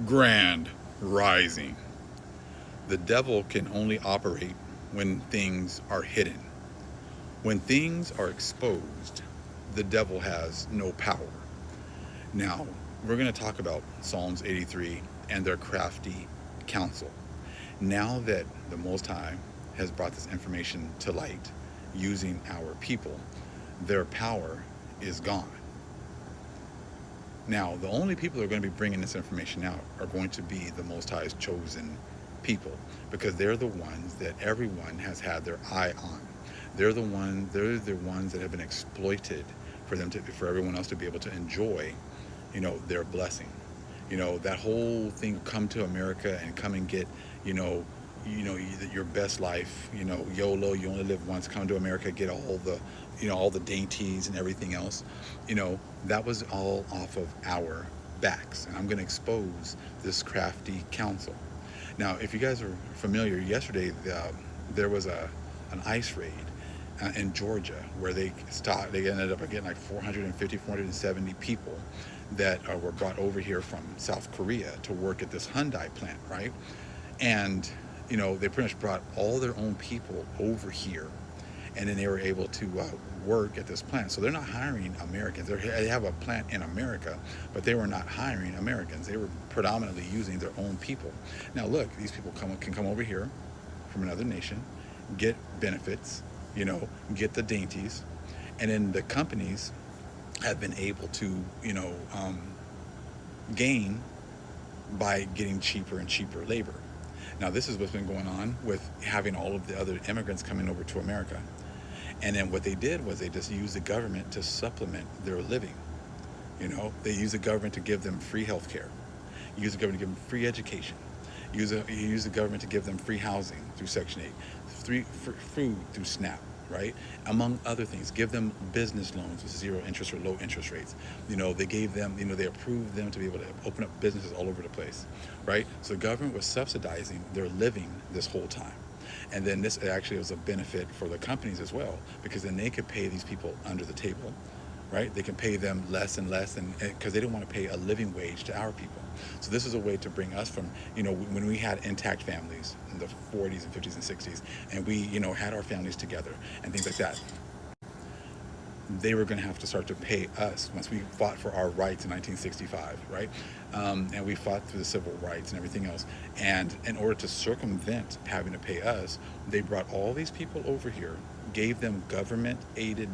Grand Rising. The devil can only operate when things are hidden. When things are exposed, the devil has no power. Now, we're going to talk about Psalms 83 and their crafty counsel. Now that the Most High has brought this information to light using our people, their power is gone. Now, the only people that are going to be bringing this information out are going to be the Most High's chosen people, because they're the ones that everyone has had their eye on. They're the ones that have been exploited for everyone else to be able to enjoy, their blessing. That whole thing, come to America and come and get, you know, your best life. YOLO, you only live once. Come to America, get all the dainties and everything else. That was all off of our backs, and I'm going to expose this crafty council. Now, if you guys are familiar, yesterday there was an ice raid in Georgia where they ended up getting like 450, 470 people that were brought over here from South Korea to work at this Hyundai plant, right? And they pretty much brought all their own people over here, and then they were able to work at this plant. So they're not hiring Americans. They have a plant in America, but they were not hiring Americans. They were predominantly using their own people. Now, look, these people can come over here from another nation, get benefits, get the dainties, and then the companies have been able to, gain by getting cheaper and cheaper labor. Now, this is what's been going on with having all of the other immigrants coming over to America. And then what they did was they just used the government to supplement their living. They used the government to give them free health care, use the government to give them free education, use the government to give them free housing through Section 8, food through SNAP, right? Among other things, give them business loans with zero interest or low interest rates. They gave them, they approved them to be able to open up businesses all over the place, right? So the government was subsidizing their living this whole time. And then this actually was a benefit for the companies as well, because then they could pay these people under the table, right? They can pay them less and less, and because they don't want to pay a living wage to our people. So this is a way to bring us from, when we had intact families in the 40s and 50s and 60s, and we, had our families together and things like that. They were going to have to start to pay us once we fought for our rights in 1965, right? And we fought through the civil rights and everything else. And in order to circumvent having to pay us, they brought all these people over here, gave them government-aided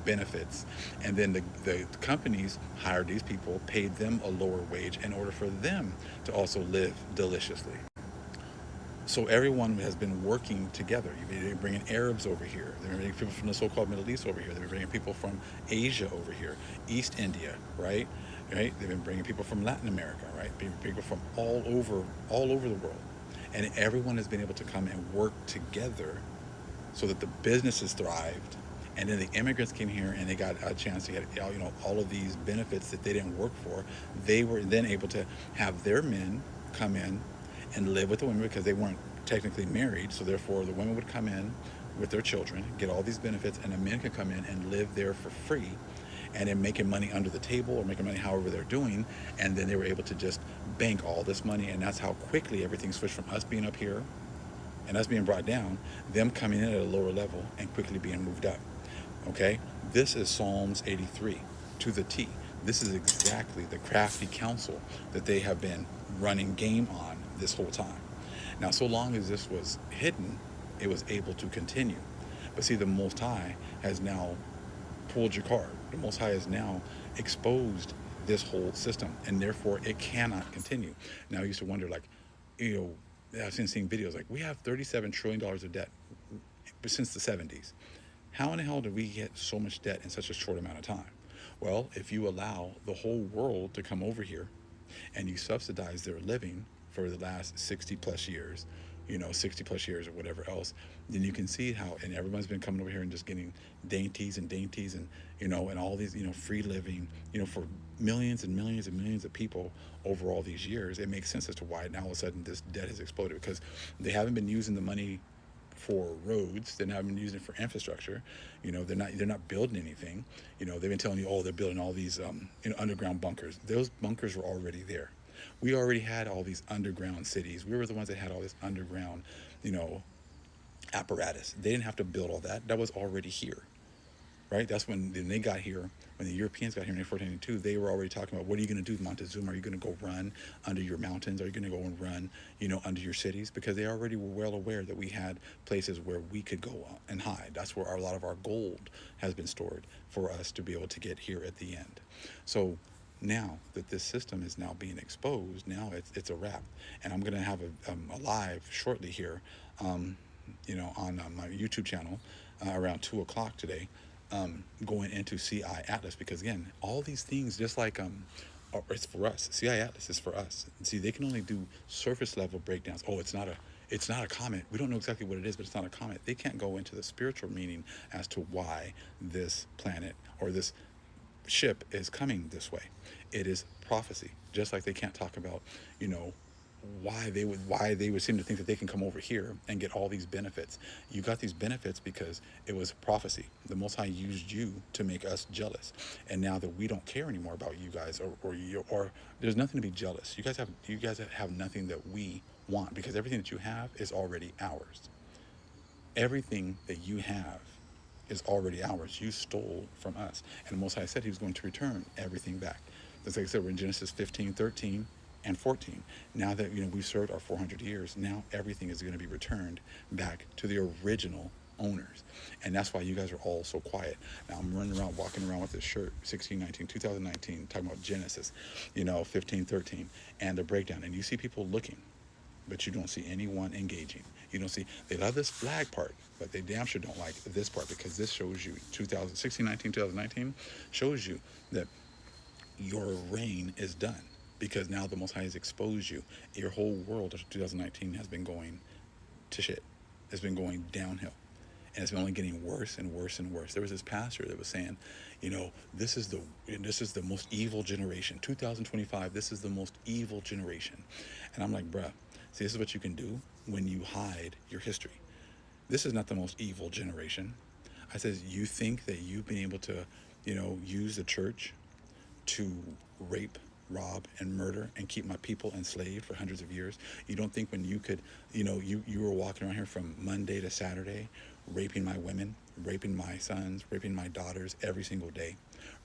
benefits, and then the companies hired these people, paid them a lower wage in order for them to also live deliciously. So everyone has been working together. They're bringing Arabs over here. They're bringing people from the so-called Middle East over here. They're bringing people from Asia over here, East India, right? Right? They've been bringing people from Latin America, right? People from all over the world, and everyone has been able to come and work together, so that the businesses thrived, and then the immigrants came here and they got a chance to get all of these benefits that they didn't work for. They were then able to have their men come in and live with the women, because they weren't technically married. So therefore, the women would come in with their children, get all these benefits, and the men could come in and live there for free, and then making money under the table or making money however they're doing. And then they were able to just bank all this money, and that's how quickly everything switched from us being up here and us being brought down, them coming in at a lower level and quickly being moved up. Okay? This is Psalms 83 to the T. This is exactly the crafty counsel that they have been running game on this whole time. Now, so long as this was hidden, it was able to continue. But see, the Most High has now pulled your card. The Most High has now exposed this whole system, and therefore it cannot continue. Now, I used to wonder, like, I've seen videos like, we have $37 trillion of debt since the 70s. How in the hell did we get so much debt in such a short amount of time? Well, if you allow the whole world to come over here and you subsidize their living for the last 60 plus years, 60 plus years or whatever else, then you can see how, and everyone's been coming over here and just getting dainties and, and all these, free living, for millions and millions and millions of people over all these years. It makes sense as to why now all of a sudden this debt has exploded, because they haven't been using the money for roads. They're not even using it for infrastructure. They're not building anything. They've been telling you, oh, they're building all these underground bunkers. Those bunkers were already there. We already had all these underground cities. We were the ones that had all this underground, you know, apparatus. They didn't have to build all that. That was already here, right? That's when they got here, when the Europeans got here in 1492, they were already talking about, what are you going to do, Montezuma? Are you going to go run under your mountains? Are you going to go and run, under your cities? Because they already were well aware that we had places where we could go and hide. That's where a lot of our gold has been stored for us to be able to get here at the end. So now that this system is now being exposed, now it's a wrap. And I'm going to have a live shortly here, on my YouTube channel around 2 o'clock today, going into CI Atlas, because again, all these things, just like it's for us. CI Atlas is for us. See, they can only do surface level breakdowns. Oh, it's not a comet. We don't know exactly what it is, but it's not a comet. They can't go into the spiritual meaning as to why this planet or this ship is coming this way. It is prophecy. Just like they can't talk about, why they would seem to think that they can come over here and get all these benefits. You got these benefits because it was prophecy. The Most High used you to make us jealous, and now that we don't care anymore about you guys, or there's nothing to be jealous. You guys have nothing that we want, because everything that you have is already ours. Everything that you have is already ours. You stole from us, and the Most High said He was going to return everything back. That's like I said, we're in Genesis 15:13 and 14. Now that we've served our 400 years, now everything is going to be returned back to the original owners. And that's why you guys are all so quiet. Now I'm walking around with this shirt, 2019, talking about Genesis, 15:13, and the breakdown. And you see people looking, but you don't see anyone engaging. You don't see, they love this flag part, but they damn sure don't like this part, because this shows you 2019 shows you that your reign is done. Because now the Most High has exposed you. Your whole world of 2019 has been going to shit. It's been going downhill. And it's been only getting worse and worse and worse. There was this pastor that was saying, this is the most evil generation. 2025, this is the most evil generation. And I'm like, bruh, see, this is what you can do when you hide your history. This is not the most evil generation. I says, you think that you've been able to, use the church to rape, rob, and murder and keep my people enslaved for hundreds of years? You don't think when you could, you were walking around here from Monday to Saturday, raping my women, raping my sons, raping my daughters every single day,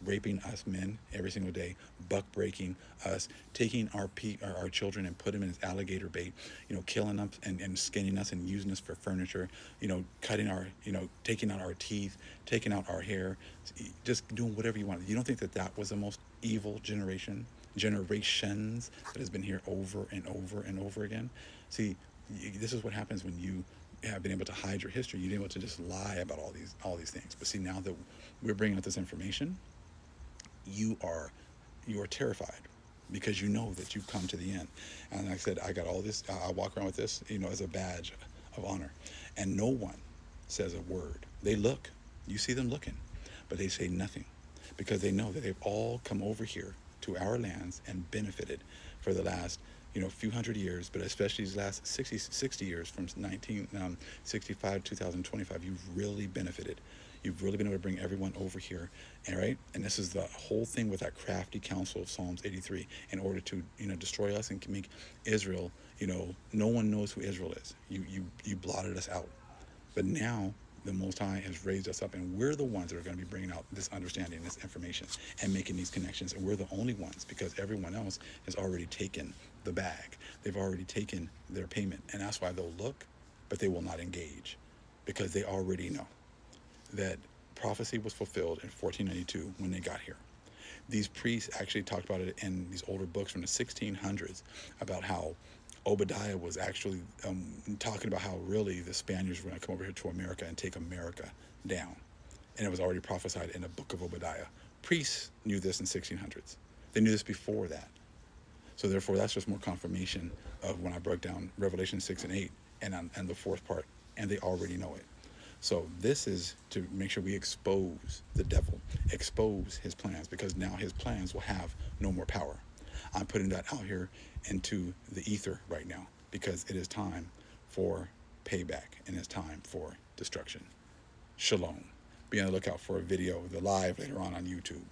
raping us men every single day, buck breaking us, taking our children and put them in as alligator bait, killing them and skinning us and using us for furniture, cutting our, taking out our teeth, taking out our hair, just doing whatever you want. You don't think that was the most evil generations that has been here over and over and over again? See, this is what happens when you have been able to hide your history. You've been able to just lie about all these things. But see, now that we're bringing out this information, you are terrified, because you know that you've come to the end. And like I said, I got all this. I walk around with this, as a badge of honor, and no one says a word. They look. You see them looking, but they say nothing, because they know that they've all come over here to our lands and benefited for the last few hundred years, but especially these last 60 years, from 1965 to 2025. You've really benefited. You've really been able to bring everyone over here, all right? And this is the whole thing with that crafty counsel of Psalms 83, in order to destroy us and make Israel, no one knows who Israel is. You blotted us out, but now the Most High has raised us up, and we're the ones that are going to be bringing out this understanding, this information, and making these connections. And we're the only ones, because everyone else has already taken the bag. They've already taken their payment, and that's why they'll look, but they will not engage, because they already know that prophecy was fulfilled in 1492 when they got here. These priests actually talked about it in these older books from the 1600s, about how Obadiah was actually talking about how really the Spaniards were going to come over here to America and take America down. And it was already prophesied in the book of Obadiah. Priests knew this in 1600s. They knew this before that. So therefore, that's just more confirmation of when I broke down Revelation 6 and 8 and the fourth part, and they already know it. So this is to make sure we expose the devil, expose his plans, because now his plans will have no more power. I'm putting that out here into the ether right now, because it is time for payback, and it's time for destruction. Shalom. Be on the lookout for a video, the live later on YouTube.